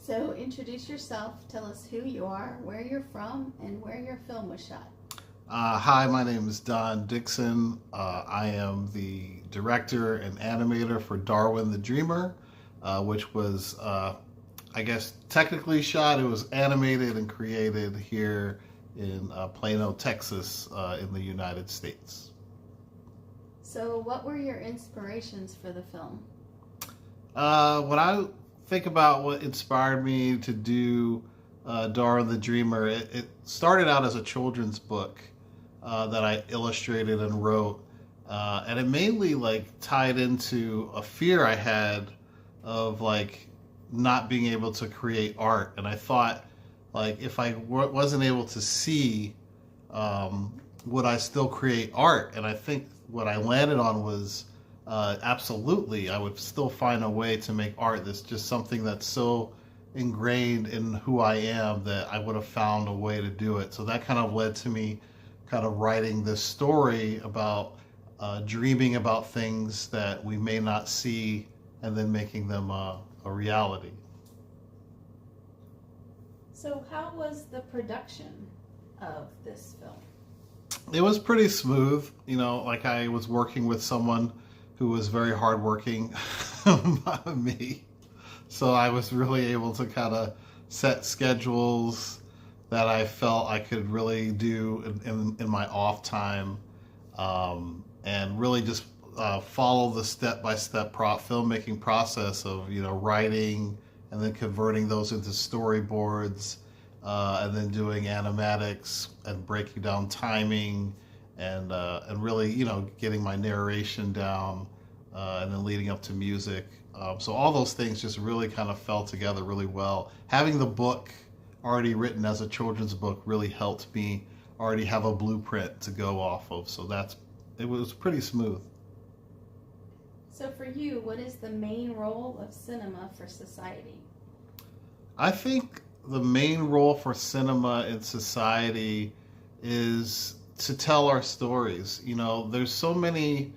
So introduce yourself, tell us who you are, where you're from, and where your film was shot. Hi, my name is Dixon. I am the director and animator for Darwin the Dreamer, which was, I guess, technically shot. It was animated and created here in Plano, Texas, in the United States. So what were your inspirations for the film? When I think about what inspired me to do Darwin the Dreamer, it started out as a children's book that I illustrated and wrote, and it mainly tied into a fear I had of not being able to create art. And I thought, if I wasn't able to see, would I still create art? And I think what I landed on was absolutely, I would still find a way to make art. That's just something that's so ingrained in who I am that I would have found a way to do it. So that kind of led to me kind of writing this story about dreaming about things that we may not see and then making them a reality. So how was the production of this film? It was pretty smooth. I was working with someone who was very hardworking, me. So I was really able to kind of set schedules that I felt I could really do in my off time, and really just follow the step-by-step filmmaking process of writing and then converting those into storyboards, and then doing animatics and breaking down timing and really getting my narration down, and then leading up to music. So all those things just really kind of fell together really well. Having the book already written as a children's book really helped me already have a blueprint to go off of. So it was pretty smooth. So for you, what is the main role of cinema for society? I think the main role for cinema in society is to tell our stories. There's so many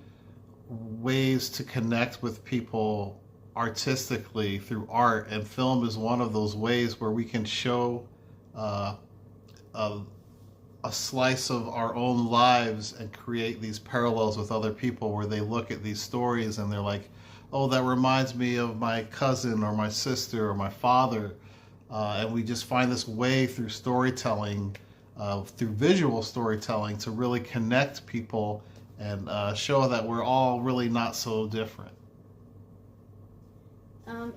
ways to connect with people artistically through art, and film is one of those ways where we can show a slice of our own lives and create these parallels with other people, where they look at these stories and they're like, oh, that reminds me of my cousin or my sister or my father. And we just find this way through storytelling, through visual storytelling, to really connect people and show that we're all really not so different.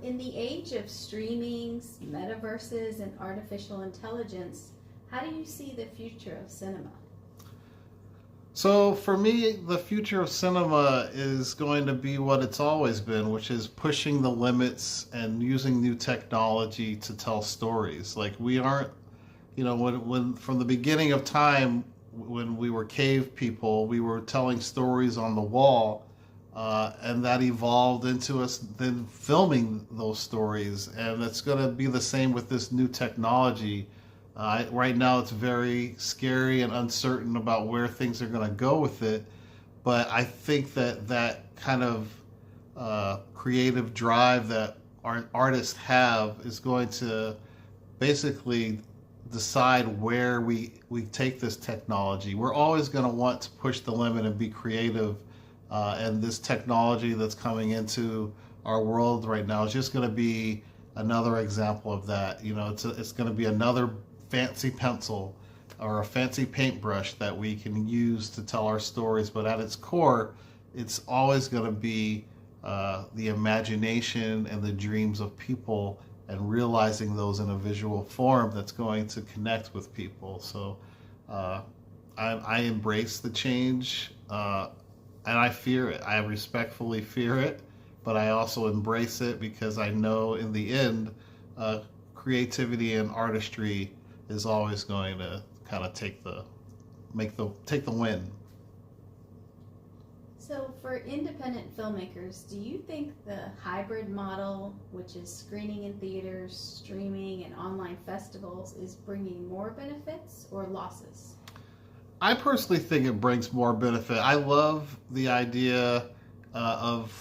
In the age of streamings, metaverses, and artificial intelligence, how do you see the future of cinema? So for me, the future of cinema is going to be what it's always been, which is pushing the limits and using new technology to tell stories. We aren't, when from the beginning of time, when we were cave people, we were telling stories on the wall, and that evolved into us then filming those stories. And it's going to be the same with this new technology. Right now it's very scary and uncertain about where things are going to go with it, but I think that kind of creative drive that artists have is going to basically decide where we take this technology. We're always going to want to push the limit and be creative, and this technology that's coming into our world right now is just going to be another example of that. It's going to be another fancy pencil or a fancy paintbrush that we can use to tell our stories, but at its core, it's always going to be the imagination and the dreams of people, and realizing those in a visual form that's going to connect with people. So I embrace the change, and I fear it. I respectfully fear it, but I also embrace it because I know in the end, creativity and artistry is always going to kind of take the win. So for independent filmmakers, do you think the hybrid model, which is screening in theaters, streaming, and online festivals, is bringing more benefits or losses? I personally think it brings more benefit. I love the idea of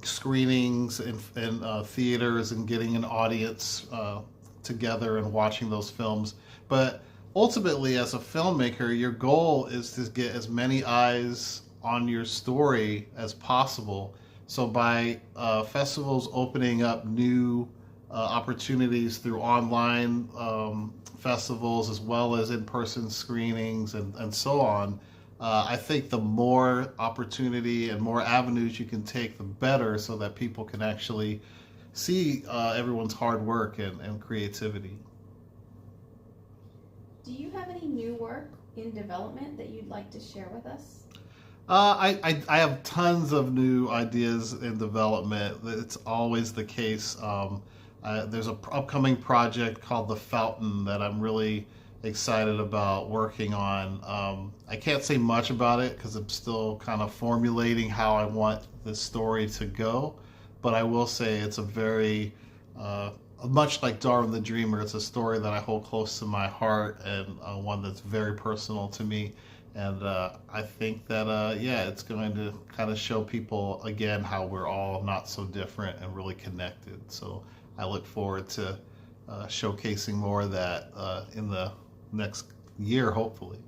screenings in theaters and getting an audience together and watching those films. But ultimately, as a filmmaker, your goal is to get as many eyes on your story as possible. So by festivals opening up new opportunities through online festivals as well as in-person screenings and so on, I think the more opportunity and more avenues you can take, the better, so that people can actually see everyone's hard work and creativity. Do you have any new work in development that you'd like to share with us? I have tons of new ideas in development. It's always the case. There's an upcoming project called The Fountain that I'm really excited about working on. I can't say much about it because I'm still kind of formulating how I want this story to go, but I will say it's a very, much like Darwin the Dreamer, it's a story that I hold close to my heart and one that's very personal to me. And I think that, yeah, it's going to kind of show people, again, how we're all not so different and really connected. So I look forward to showcasing more of that in the next year, hopefully.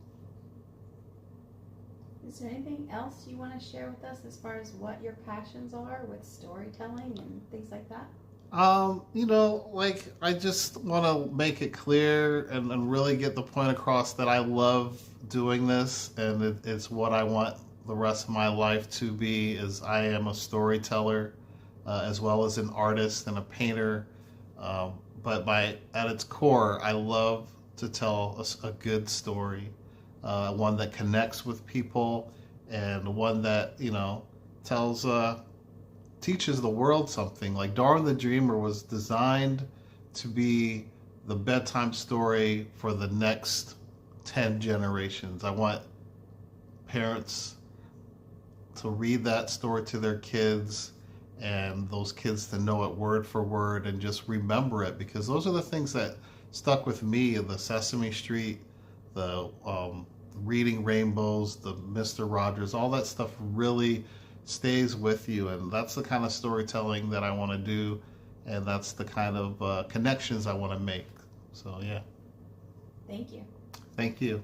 Is there anything else you want to share with us as far as what your passions are with storytelling and things like that? Like, I just want to make it clear and really get the point across that I love doing this, and it's what I want the rest of my life to be. Is I am a storyteller as well as an artist and a painter, but at its core, I love to tell a good story, one that connects with people, and one that teaches the world something. Like Darwin the Dreamer was designed to be the bedtime story for the next 10 generations. I want parents to read that story to their kids, and those kids to know it word for word and just remember it, because those are the things that stuck with me: the Sesame Street, the Reading Rainbows, the Mr. Rogers, all that stuff really stays with you, and that's the kind of storytelling that I want to do, and that's the kind of connections I want to make. So yeah. Thank you. Thank you.